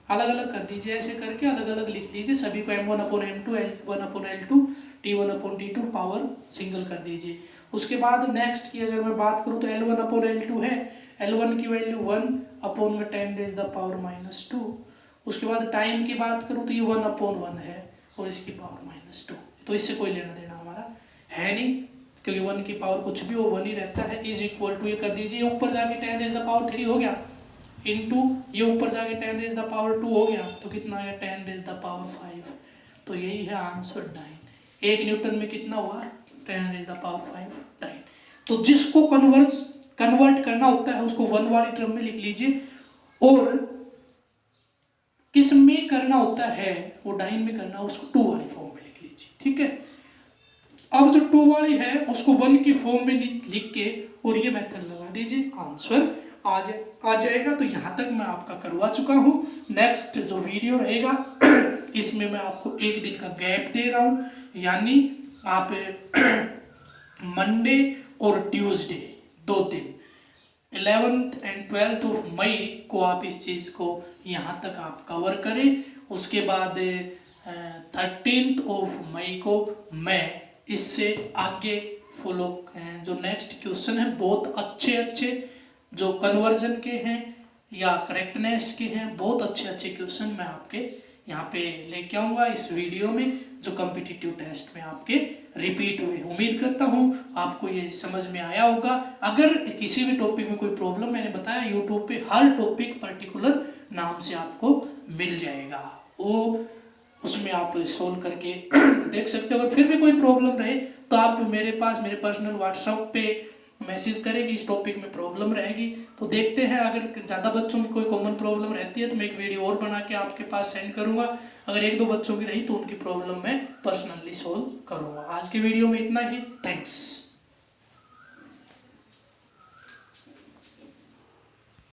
अलग अलग कर दीजिए, ऐसे करके अलग अलग लिख लीजिए सभी को, M1/M2 L1/L2 T1/T2 power single कर दीजिए। उसके बाद नेक्स्ट की अगर मैं बात करूँ तो L1/L2 है, L1 की वैल्यू 1 अपॉन में 10⁻²। उसके बाद टाइम की बात करूँ तो ये 1/1 है और इसकी पावर -2। तो इससे कोई लेना देना हमारा है नहीं, क्योंकि 1 की पावर कुछ भी वो 1 ही रहता है। इज इक्वल टू ये कर दीजिए, ऊपर जाके 10⁻³ हो गया, इनटू ये ऊपर जाके 10⁻² हो गया, तो कितना आ गया 10�5। तो यही है आंसर 9। 1 न्यूटन में कितना हुआ 10⁵ डाइन। तो जिसको कन्वर्ट करना होता है उसको 1 वाली टर्म में लिख लीजिए, और किस में करना होता है वो डाइन में करना उसको 2 वाली फॉर्म में लिख लीजिए, ठीक है। अब जो 2 वाली है उसको 1 की फॉर्म में लिख के और ये मेथड लगा दीजिए, आंसर आ जाएगा। तो यहाँ तक मैं आपका करवा चुका हूँ। नेक्स्ट जो वीडियो रहेगा इसमें मैं आपको 1 दिन का गैप दे रहा हूँ, यानी आप मंडे और ट्यूसडे 2 दिन 11th and 12th of May को आप इस चीज़ को यहाँ तक आप कवर करें। उसके बाद 13th ऑफ मई को मैं इससे आगे फॉलो जो नेक्स्ट क्वेश्चन है बहुत अच्छे जो कन्वर्जन के हैं या करेक्टनेस के हैं, बहुत अच्छे क्वेश्चन मैं आपके यहाँ पे लेके आऊँगा इस वीडियो में, जो कॉम्पिटिटिव टेस्ट में आपके रिपीट हुए। उम्मीद करता हूँ आपको ये समझ में आया होगा। अगर किसी भी टॉपिक में कोई प्रॉब्लम, मैंने बताया यूट्यूब पे हर टॉपिक पर्टिकुलर नाम से आपको मिल जाएगा। वो उसमें आप सोल्व करके देख सकते हो। अगर फिर भी कोई प्रॉब्लम रहे तो आप मेरे पास मेरे पर्सनल व्हाट्सएप पे मैसेज करें कि इस टॉपिक में प्रॉब्लम रहेगी, तो देखते हैं। अगर ज़्यादा बच्चों की कोई कॉमन प्रॉब्लम रहती है तो मैं एक वीडियो और बना के आपके पास सेंड करूँगा। अगर एक दो बच्चों की रही तो उनकी प्रॉब्लम मैं पर्सनली सोल्व करूँगा। आज के वीडियो में इतना ही। थैंक्स।